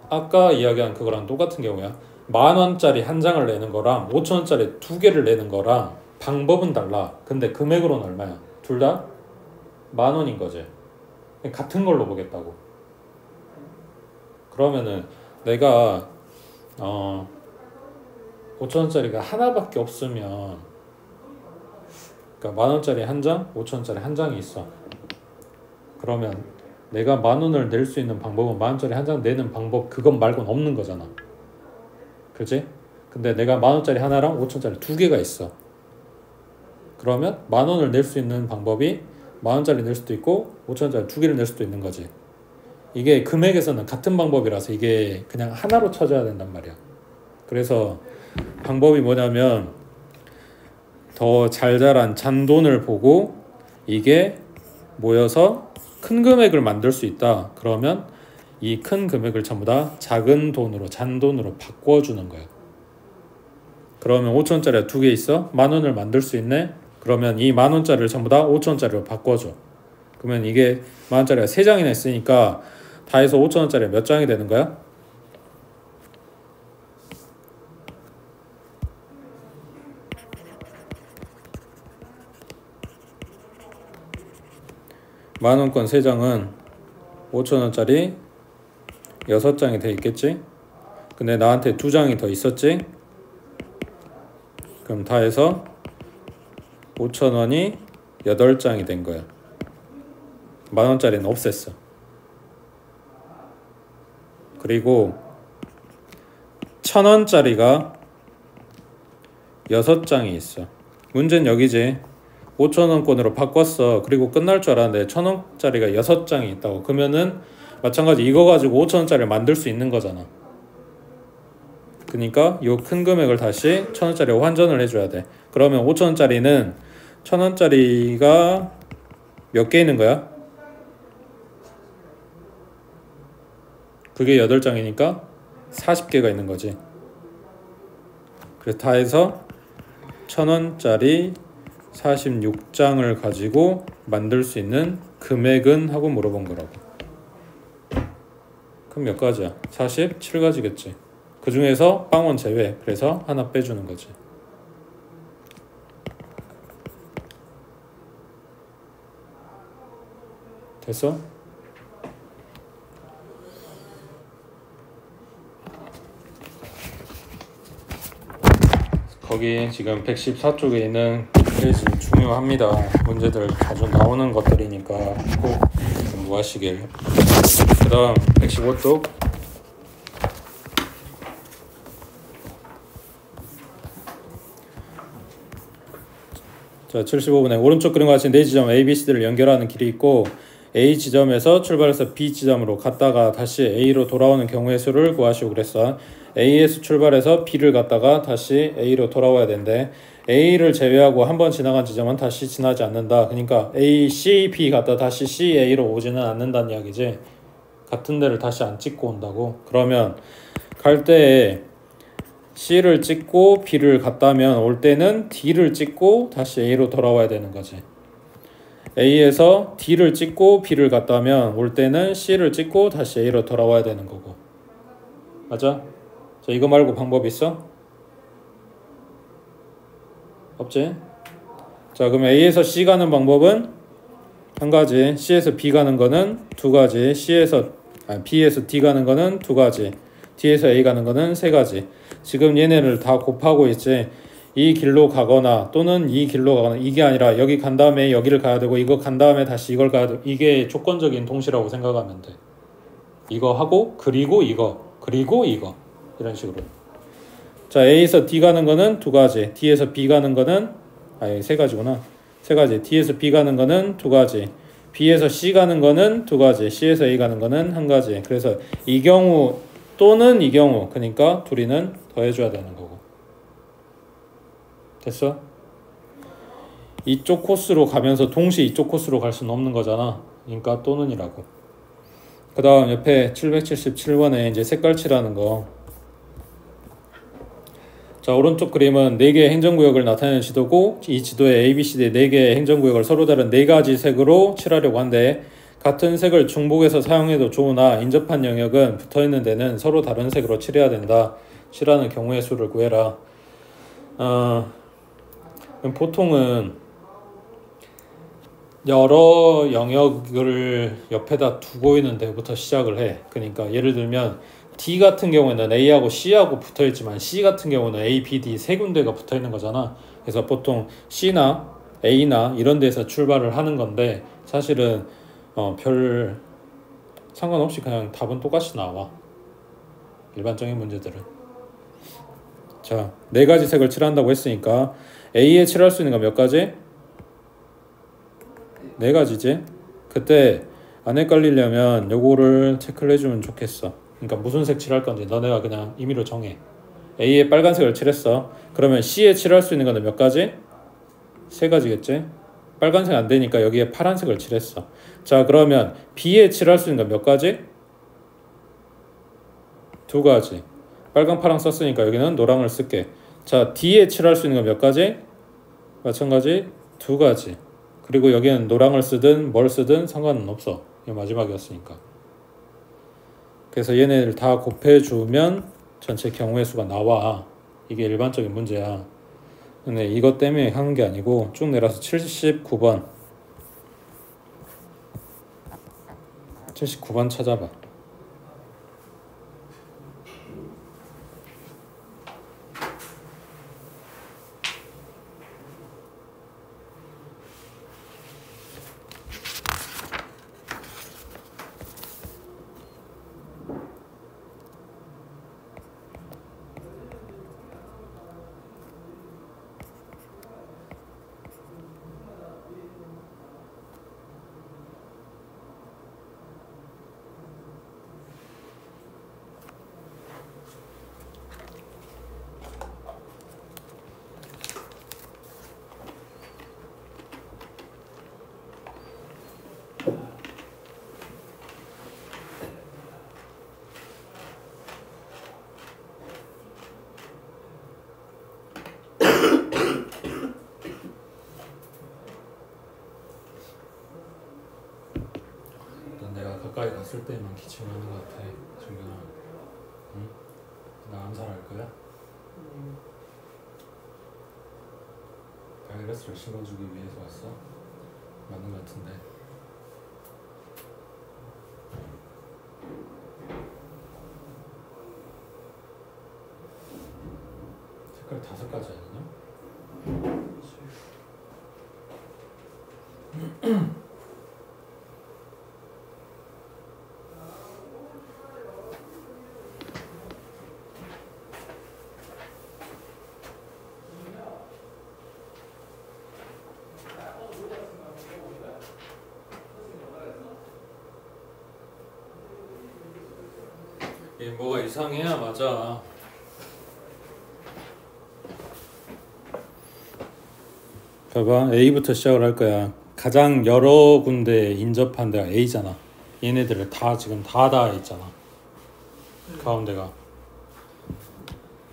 아까 이야기한 그거랑 똑같은 경우야. 만원짜리 한 장을 내는 거랑 5천원짜리 2개를 내는 거랑 방법은 달라. 근데 금액으로는 얼마야? 둘 다 만원인 거지. 같은 걸로 보겠다고. 그러면은 내가 5천원짜리가 하나밖에 없으면, 그러니까 만원짜리 한 장, 5천원짜리 한 장이 있어. 그러면 내가 만원을 낼 수 있는 방법은 만원짜리 한 장 내는 방법 그것 말고는 없는 거잖아. 그렇지? 근데 내가 만원짜리 하나랑 5천원짜리 2개가 있어. 그러면 만원을 낼 수 있는 방법이 만원짜리 낼 수도 있고 5천원짜리 2개를 낼 수도 있는 거지. 이게 금액에서는 같은 방법이라서 이게 그냥 하나로 찾아야 된단 말이야. 그래서 방법이 뭐냐면 더 잘 자란 잔돈을 보고 이게 모여서 큰 금액을 만들 수 있다. 그러면 이 큰 금액을 전부 다 작은 돈으로, 잔돈으로 바꿔주는 거야. 그러면 5천원짜리가 2개 있어? 만원을 만들 수 있네? 그러면 이 만원짜리를 전부 다 5천원짜리로 바꿔줘. 그러면 이게 만원짜리가 3장이나 있으니까 다 해서 5천원짜리 몇 장이 되는 거야? 만원권 3장은 5천원짜리 6장이 돼 있겠지? 근데 나한테 2장이 더 있었지? 그럼 다 해서 5천원이 8장이 된 거야. 만원짜리는 없앴어. 그리고 1,000원짜리가 6장이 있어. 문제는 여기지. 5천원권으로 바꿨어. 그리고 끝날 줄 알았는데 1,000원짜리가 6장이 있다고. 그러면은 마찬가지 이거 가지고 5천원짜리를 만들 수 있는 거잖아. 그러니까 요 큰 금액을 다시 1,000원짜리로 환전을 해줘야 돼. 그러면 5천원짜리는 1,000원짜리가 몇 개 있는 거야? 그게 8장이니까 40개가 있는 거지. 그래서 다 해서 1,000원짜리 46장을 가지고 만들 수 있는 금액은? 하고 물어본 거라고. 그럼 몇 가지야? 47가지겠지. 그 중에서 빵원 제외. 그래서 하나 빼주는 거지. 됐어? 거기 지금 114쪽에 있는 페이지 중요합니다. 문제들 자주 나오는 것들이니까 꼭 공부하시길. 그 다음 115쪽 자, 75분에 오른쪽 그림과 같이 네 지점 A, B, C를 연결하는 길이 있고 A 지점에서 출발해서 B 지점으로 갔다가 다시 A로 돌아오는 경우의 수를 구하시오 그랬어. A에서 출발해서 B를 갔다가 다시 A로 돌아와야 된대. A를 제외하고 한 번 지나간 지점은 다시 지나지 않는다. 그러니까 A, C, B 갔다 다시 C, A로 오지는 않는다는 이야기지. 같은 데를 다시 안 찍고 온다고. 그러면 갈 때에 C를 찍고 B를 갔다면 올 때는 D를 찍고 다시 A로 돌아와야 되는 거지. A에서 D를 찍고 B를 갔다면 올 때는 C를 찍고 다시 A로 돌아와야 되는 거고. 맞아? 자, 이거 말고 방법 있어? 없지? 자, 그럼 A에서 C 가는 방법은 한 가지, C에서 B 가는 거는 두 가지, B에서 D 가는 거는 두 가지, D에서 A 가는 거는 세 가지. 지금 얘네를 다 곱하고 있지. 이 길로 가거나 또는 이 길로 가거나 이게 아니라 여기 간 다음에 여기를 가야 되고 이거 간 다음에 다시 이걸 가야 되고 이게 조건적인 동시라고 생각하면 돼. 이거 하고 그리고 이거 그리고 이거 이런 식으로. 자, A에서 D 가는 거는 두 가지, D에서 B 가는 거는 세 가지구나. 세 가지. D에서 B 가는 거는 두 가지, B에서 C 가는 거는 두 가지, C에서 A 가는 거는 한 가지. 그래서 이 경우 또는 이 경우, 그러니까 둘이는 더해줘야 되는 거고. 됐어? 이쪽 코스로 가면서 동시에 이쪽 코스로 갈 수는 없는 거잖아. 그러니까 또는이라고. 그 다음 옆에 777번에 이제 색깔 칠하는 거. 자, 오른쪽 그림은 4개의 행정구역을 나타내는 지도고 이 지도에 A, B, C, D 4개의 행정구역을 서로 다른 4가지 색으로 칠하려고 한데 같은 색을 중복해서 사용해도 좋으나 인접한 영역은 붙어있는 데는 서로 다른 색으로 칠해야 된다. 칠하는 경우의 수를 구해라. 보통은 여러 영역을 옆에다 두고 있는 데부터 시작을 해. 그러니까 예를 들면 D 같은 경우에는 A하고 C하고 붙어있지만 C 같은 경우는 A, B, D 세 군데가 붙어있는 거잖아. 그래서 보통 C나 A나 이런 데서 출발을 하는 건데 사실은 별 상관없이 그냥 답은 똑같이 나와. 일반적인 문제들은. 자, 4가지 색을 칠한다고 했으니까 A에 칠할 수 있는 건 몇 가지? 4가지지? 그때 안 헷갈리려면 요거를 체크를 해주면 좋겠어. 그러니까 무슨 색 칠할 건지 너네가 그냥 임의로 정해. A에 빨간색을 칠했어. 그러면 C에 칠할 수 있는 건 몇 가지? 3가지겠지? 빨간색 안 되니까 여기에 파란색을 칠했어. 자, 그러면 B에 칠할 수 있는 건 몇 가지? 2가지. 빨강 파랑 썼으니까 여기는 노랑을 쓸게. 자, D에 칠할 수 있는 건 몇 가지? 마찬가지 2가지. 그리고 여기는 노랑을 쓰든 뭘 쓰든 상관은 없어. 이게 마지막이었으니까. 그래서 얘네를 다 곱해주면 전체 경우의 수가 나와. 이게 일반적인 문제야. 근데 이것 때문에 하는 게 아니고 쭉 내려서 79번 79번 찾아봐. 내가 가까이 갔을 때만 기침하는 것 같아. 정경아. 응? 나 암살할 거야? 바이러스를 심어주기 위해서 왔어? 맞는 것 같은데. 색깔 5가지 아니냐? 얘 뭐가 이상해야 맞아. 봐봐, A부터 시작을 할 거야. 가장 여러 군데 인접한 데가 A잖아. 얘네들을 다 지금 다 있잖아. 가운데가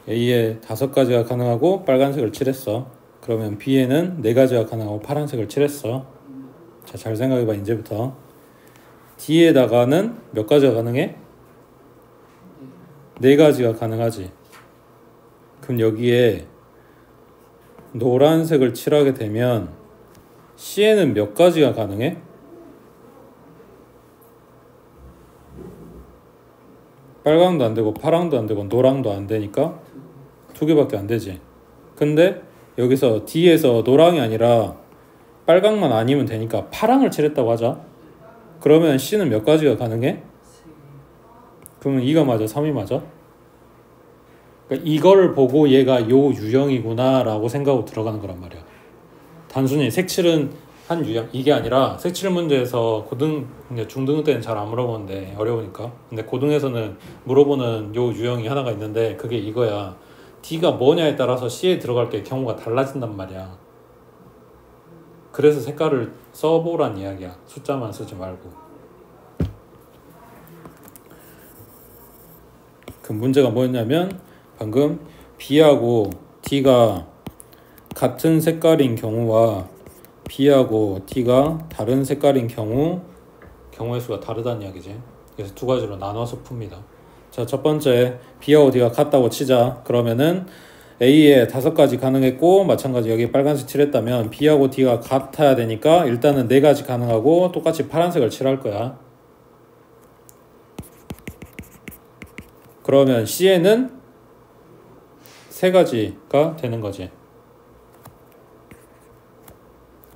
A에 5가지가 가능하고 빨간색을 칠했어. 그러면 B에는 4가지가 가능하고 파란색을 칠했어. 자, 잘 생각해봐. 이제부터 D에다가는 몇 가지가 가능해? 4가지가 가능하지. 그럼 여기에 노란색을 칠하게 되면 C에는 몇 가지가 가능해? 빨강도 안 되고 파랑도 안 되고 노랑도 안 되니까 2개밖에 안 되지. 근데 여기서 D에서 노랑이 아니라 빨강만 아니면 되니까 파랑을 칠했다고 하자. 그러면 C는 몇 가지가 가능해? 그러면 2가 맞아? 3이 맞아? 그러니까 이거를 보고 얘가 요 유형이구나 라고 생각하고 들어가는 거란 말이야. 단순히 색칠은 한 유형 이게 아니라 색칠 문제에서 중등 때는 잘 안 물어보는데 어려우니까. 근데 고등에서는 물어보는 요 유형이 하나가 있는데 그게 이거야. D가 뭐냐에 따라서 C에 들어갈 때 경우가 달라진단 말이야. 그래서 색깔을 써보란 이야기야. 숫자만 쓰지 말고. 그 문제가 뭐였냐면 방금 B하고 D가 같은 색깔인 경우와 B하고 D가 다른 색깔인 경우의 수가 다르다는 이야기지. 그래서 2가지로 나눠서 풉니다. 자, 첫 번째 B하고 D가 같다고 치자. 그러면은 A에 5가지 가능했고 마찬가지 여기 빨간색 칠했다면 B하고 D가 같아야 되니까 일단은 4가지 가능하고 똑같이 파란색을 칠할 거야. 그러면 C에는 3가지가 되는 거지.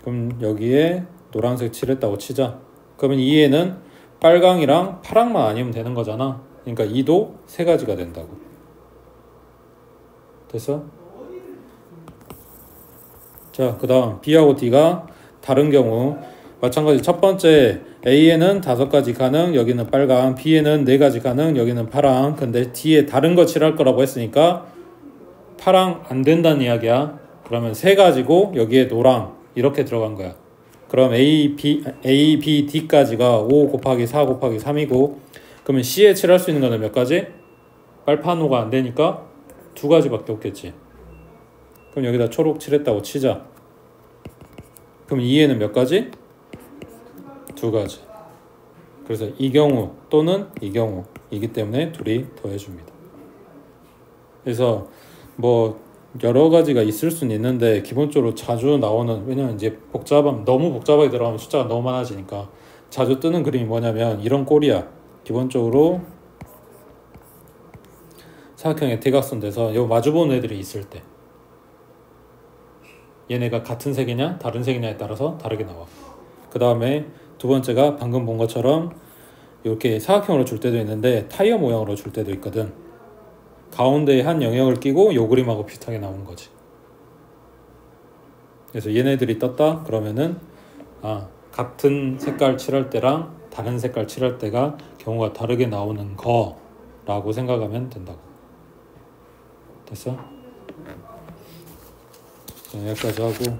그럼 여기에 노란색 칠했다고 치자. 그러면 2에는 빨강이랑 파랑만 아니면 되는 거잖아. 그러니까 2도 3가지가 된다고. 됐어? 자, 그 다음 B하고 D가 다른 경우 마찬가지 첫 번째 A에는 5가지 가능, 여기는 빨강, B에는 4가지 가능, 여기는 파랑. 근데 D에 다른 거 칠할 거라고 했으니까 파랑 안 된다는 이야기야. 그러면 3가지고 여기에 노랑 이렇게 들어간 거야. 그럼 A, B, D까지가 5 곱하기 4 곱하기 3이고 그러면 C에 칠할 수 있는 거는 몇 가지? 빨판호가 안 되니까 2가지밖에 없겠지. 그럼 여기다 초록 칠했다고 치자. 그럼 2에는 몇 가지? 2가지. 그래서 이 경우 또는 이 경우이기 때문에 둘이 더해줍니다. 그래서 뭐 여러 가지가 있을 수는 있는데 기본적으로 자주 나오는, 왜냐면 이제 너무 복잡하게 들어가면 숫자가 너무 많아지니까 자주 뜨는 그림이 뭐냐면 이런 꼴이야. 기본적으로 사각형의 대각선 돼서 요 마주보는 애들이 있을 때 얘네가 같은 색이냐 다른 색이냐에 따라서 다르게 나와. 그 다음에 두 번째가 방금 본 것처럼 이렇게 사각형으로 줄 때도 있는데 타이어 모양으로 줄 때도 있거든. 가운데에 한 영역을 끼고 요 그림하고 비슷하게 나온 거지. 그래서 얘네들이 떴다 그러면은 같은 색깔 칠할 때랑 다른 색깔 칠할 때가 경우가 다르게 나오는 거라고 생각하면 된다고. 됐어? 여기까지 하고